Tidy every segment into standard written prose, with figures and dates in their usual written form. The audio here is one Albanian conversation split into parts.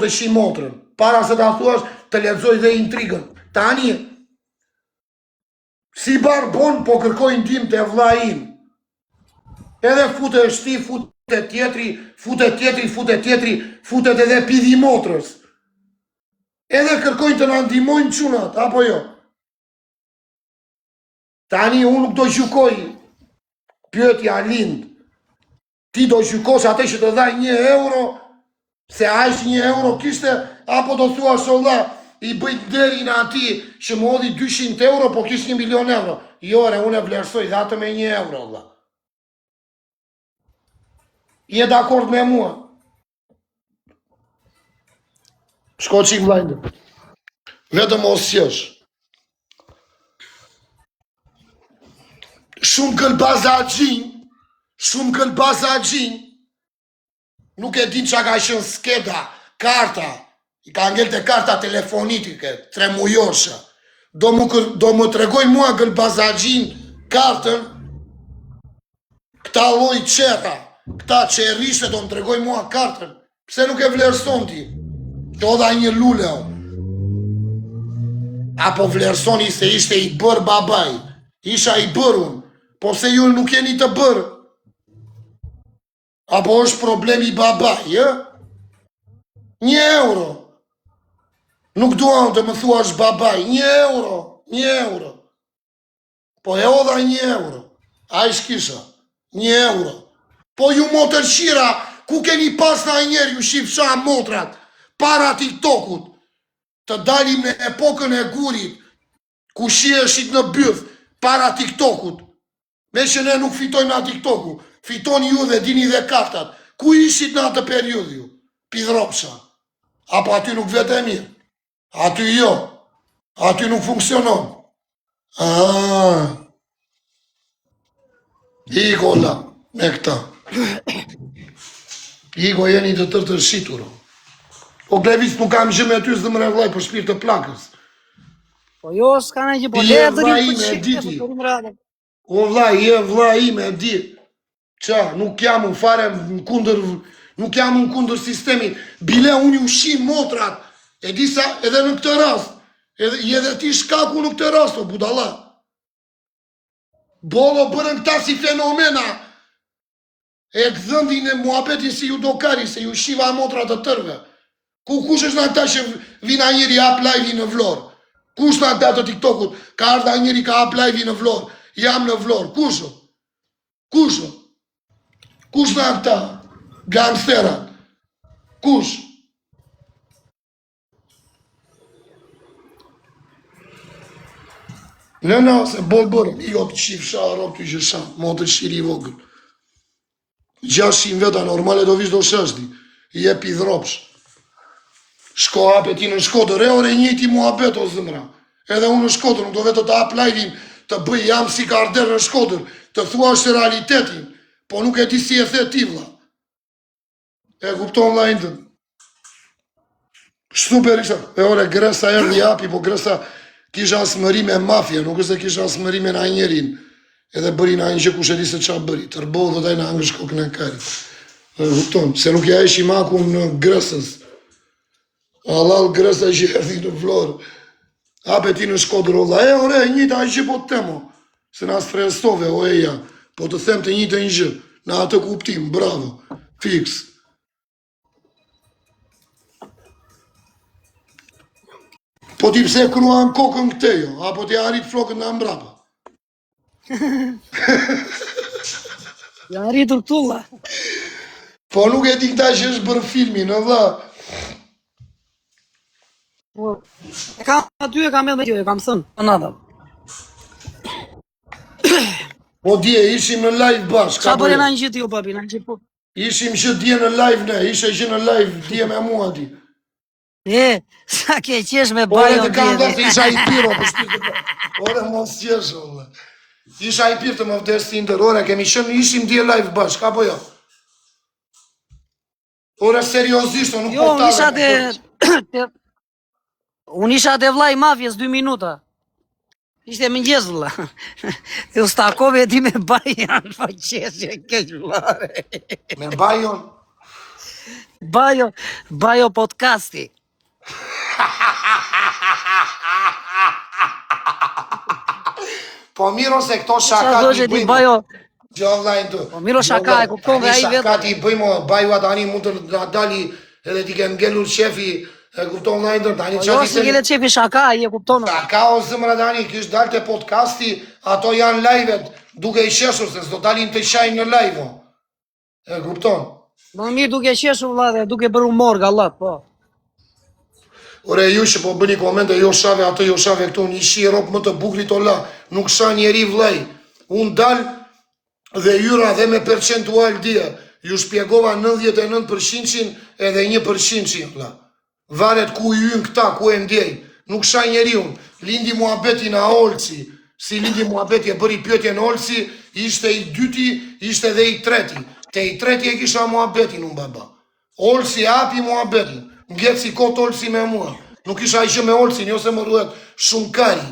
të shi motrën. Para se ta thuash, të lexoj dhe intrigën. Tani, si barbon, po kërkoj ndim të vlla im. Edhe fute e shti, fute tjetri, futet edhe pidhi motrës. Edhe kërkojnë të na ndihmojnë çunat, apo jo? Tani unë nuk do gjykoj, pyetja lind. Ti do gjykosh atë që të dhaj 1 euro, se aq 1 euro kishte, apo do thua sholla, i bëj derin ati që më hodhi 200 euro, po kish 1 milion euro. Jo, unë e vlerësoj dhe atë me 1 euro, valla. Je dakord me mua? Shko qik mlajnë. Vetëm mos qesh. Shumë këllbaza gjinj, nuk e din qa ka shën skeda, karta, i ka ngell të karta telefonitike, 3 mujosha. Do më tregoj mua këllbaza gjinj kartën, këta loj qera, këta qerishte do më tregoj mua kartën, pse nuk e vlerëson ti? Që odha një lule, apo vlerësoni se ishte i bërë babaj, isha i bërun, po se ju nuk jeni të bërë, apo është problemi babaj, 1 euro, nuk duan të më thua është babaj, 1 euro, po e odha 1 euro, a ish kisha, 1 euro, po ju motër qira, ku keni pas na njerë ju shifësha motrat, para TikTokut, të dalim në epokën e gurit, ku shieshit në byth, para TikTokut, me që ne nuk fitojnë nga TikToku, fitoni ju dhe dini dhe kartat, ku ishit në atë periud ju, pidhropsha, apo aty nuk vete e mirë, aty jo, aty nuk funksionon, Iko la, me këta, Iko jeni të tërë të shqituro. O Klevis nuk kam gjë me ty së dhe më revlaj për shpirë të plakës. Po jo, s'ka në gjë, po le e dhërim për qikë. O vlaj, je vlaj ime e di. Qa, nuk jam në fare nuk jam në kundër sistemi. Bile unë ju shim motrat. E disa edhe në këtë rast. Edhe ti shkaku në këtë rast, o budala. Bolo bërën këta si fenomena. E këzëndin e muabetin si ju dokari, se ju shiva motrat të tërve. Kush është në ta që vina njëri ap live në Vlorë? Kush në ta të TikTokut? Ka ardha njëri ka ap live në Vlorë? Jam në Vlorë. Kush? Kush në ta? Gangsterat. Kush? Në, se bërë, i o të qifësha, rop të gjësha, mo të shiri i vogël. 600 veta normale do vish do shështi, i e pidhropsh. Shko apeti në Shkodër, ore njëti mu apet o zëmra. Edhe unë në Shkodër, nuk do vetë të ap live-in, të bëj jam si karder në Shkodër, të thua është realitetin, po nuk e di si e the ti vla. E kupton vla indën. Super isha, e ore Gresa erdi api, po Gresa kisha asmëri me mafja, nuk është e kisha asmëri me na njerin. Edhe bëri na një që kush e di se qa bëri, tërbohë dhe taj në angë shkok në karit. E kupton, se nuk ja ishi maku në Gresës. Halal Gresa që erdi në Vlorë. Apeti në Shkodër, ola, ore, njëta një që po të temo. Se nga stresove, o eja, po të them të njëta një gjë. Në atë kuptim, bravo, fix. Po ti pse kruan kokën këte jo, apo ti arrit flokën në mbrapa. Ja rritur tulla. Po nuk e di këta që është bërë filmin, në dha. E kam aty, e kam edhe me tjo, e kam thënë, në nadëm. Po dje, ishim në live bashkë. Qa bërë në një gjithë jo, papi, në një gjithë po. Ishim që dje në live ne, ishe që në live dje me mua ti. Sa ke qesh me bajon dje. Ore të kam dhe të isha i piro, për shpirë të ore mos qesh, olle. Isha i pirë të më vdes të ndër, ore kemi shënë, ishim dje live bashkë, apo jo? Ore seriosisht, nuk po tave. Unë isha të vlaj mafjes 2 minuta. Ishte më njëzë vla. E u stakove ti me bajon, pa qesë që keq vlare. Me bajon? Bajo podcasti. Po miro se këto Qa shaka do t'i që ti bëjmë. bajo... Gjo vllajnë të. Po miro shaka e kupton dhe ai Shaka vetë. t'i bëjmë, baju tani mund të na dali edhe t'i kenë ngelur shefi, e kupton vllajnë të. Tani Po qa jo, t'i si kele qefi shaka, i e kupton. Shaka o zëmra tani, kish dalë të podcasti, ato janë live-et, duke i sheshur, se s'do dalin të shajnë në live-o. E kupton? Më mirë duke qeshur vlla dhe duke bërë humor gallat, po. Ore ju që po bëni komente, jo shave atë, jo shave këtu, një shi ropë më të bukrit o la, nuk sha njeri vllaj. Unë dal dhe jyra dhe me percentual dje, ju shpjegova 99% edhe 1% vlla. Varet ku jyn këta, ku e ndjej. Nuk sha njeri unë. Lindi muhabeti na Olci, si lindi muhabeti e bëri pyetje në Olci, ishte i dyti, ishte dhe i treti. Te i treti e kisha muhabetin unë baba. Olci api muhabetin. Ngjetë si kot Olci me mua. Nuk isha ishë me Olcin, jo se më ruhet shumë kari.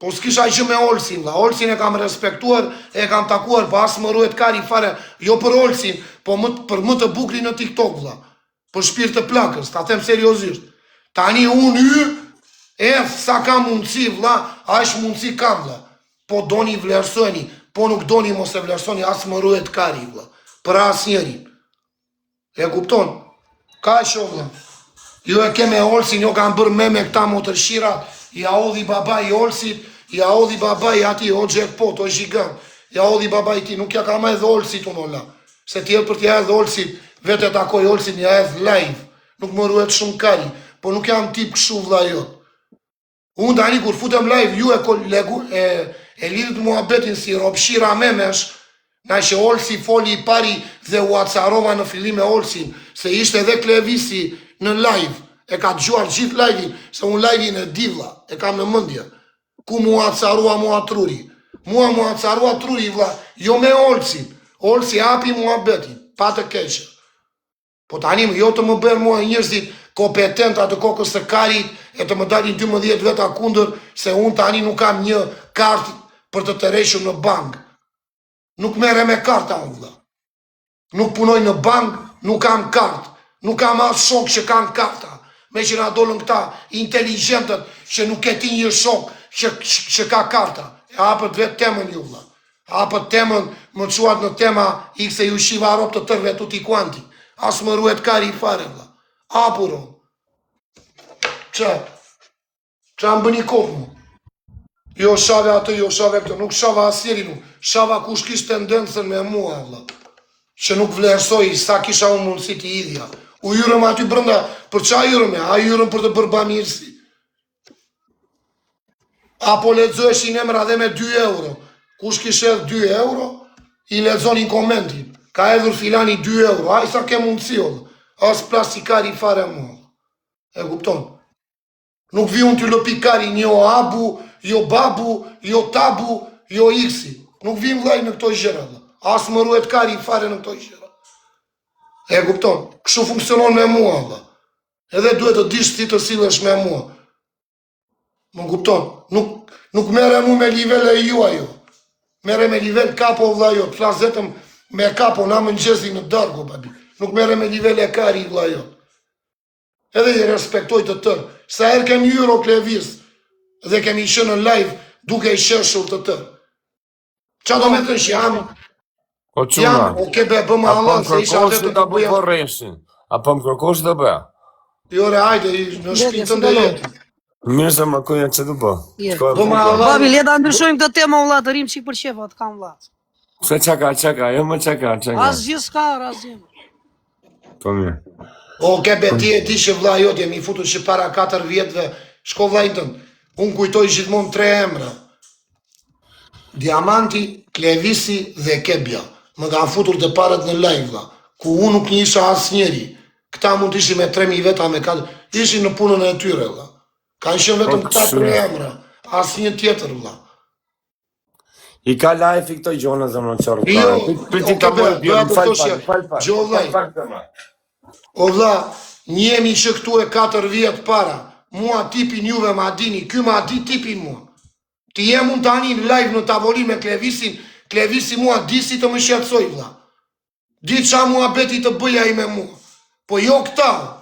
Po s'kisha ishë me Olcin, la. Olcin e kam respektuar, e kam takuar, po asë më ruhet kari fare, jo për Olcin, po për më të bukri në TikTok, la. Për shpirt të plakës, ta them seriozisht. Tani unë sa kam mundësi, vla, a ish mundësi kam, vla. Po doni vlerësoni, po nuk doni mos e vlerësoni, asë më ruhet kari, vla. Për asë njeri. E kupton? Ka e shovla. Jo e keme Olsin, jo kam bërë me këta motërshira, ja odhi baba i Olsit, ja odhi baba i ati, o jackpot, o zhigant, ja odhi baba i ti, nuk ja kam edhe Olsit unë ola. Se tjerë për t'ja edhe Olsit, vete takoj Olsit një edhe live, nuk më ruhet shumë kari, po nuk jam tip këshu vla jot. Unë tani kur futem live, ju e lidhët muhabetin si ropshira memesh, na që Olsi foli i pari dhe u acarova në fillim e Olsin, se ishte edhe Klevisi në live, e ka dëgjuar gjithë live-in, se unë live-in e divla, e kam në mëndje, ku mu acarua mua truri. Mua mu acarua truri, vla, jo me Olsin, Olsi api muhabetin, pa të keqë. Po tani jo të më bërë mua njërzit kompetent atë kokës të karit, e të më dalin 12 veta kundër, se unë tani nuk kam një kartë për të tëreshur në bank. Nuk mere me karta unë vla. Nuk punoj në bank, nuk kam kartë. Nuk kam asë shok që kanë karta. Me që nga dollën këta inteligentët që nuk e ti një shok që ka karta. E hapët vetë temën ju vla. Hapët temën, më quat në tema X e ju shiva ropë të tërve tuti kuanti. Asë më ruhet kari i fare vla. Apuro. Qa? Qa më bëni kohë mu? Jo shave atë, jo shave këtë, nuk shava asjeri nuk, shava kush kishtë tendencën me mua, vla, që nuk vlerësoj sa kisha unë mundësi t'i idhja. U jurëm aty brënda, për qa jurëm e? A jurëm për të bërë bamirësi? Apo ledzojshin emra dhe me 2 euro. Kush kishe edhe 2 euro, i ledzonin komentin. Ka edhur filani 2 euro, a i sa ke mundësi, as plastikari fare mua. E kupton? Nuk vi unë t'ju lëpikari një o abu, jo babu, jo tabu, jo iksi. Nuk vim vlaj në këto gjera. Asë më ruhet kari i fare në këto gjera. E kupton? Kështu funksionon me mua. Dhe. Edhe duhet të dish ti të sillesh me mua. Më kupton? Nuk mere mu me livele ju ajo. Mere me livel kapo vla jo. Flas vetëm me kapo na më nxezi në dargo, babi. Nuk mere me livele kari vla jo. Edhe i respektoj të tërë. Sa herë kem jyro Klevis dhe kemi shënë në live duke i sheshur të tërë. Qa do me të në jam? O quna, Jam, o kebe bëmë Allah, se isha atë të të bëja. bëjë reshin, apo më kërkosh të bëja? Jore, hajde, në shpinë të ndëjetë. Mirë se më kënja që të bë. Bëmë Allah. Babi, le ta ndryshojmë këtë temë vlla, të rim çik për shefa, të kam vlla. Se qaka, jo më qaka. Asgjë s'ka, asgjë. Po mirë. O kebe, ti e di që vla jot, jemi futur që para 4 vjetëve, shko vlajtën, unë kujtoj gjithmonë 3 emra. Diamanti, Klevisi dhe Kebja. Më kanë futur të parët në live, vla, ku unë nuk njësha asë njeri. Këta mund ishi me 3.000 veta, me 4, ishi në punën e tyre, vla. Kanë shënë vetëm këta 3 emra, asë një tjetër, vla. I ka live i këto gjona zëmë në qërë. Jo, o kebe, gjo vlaj. O vla, njemi që këtu e 4 vjetë para, mua tipin juve ma dini, ky ma di tipin mua. Ti jem unë tani në live në tavolin me Klevisin, Klevisi mua di si të më shqetsoj, vla. Di qa mua beti të bëja i me mua. Po jo këta.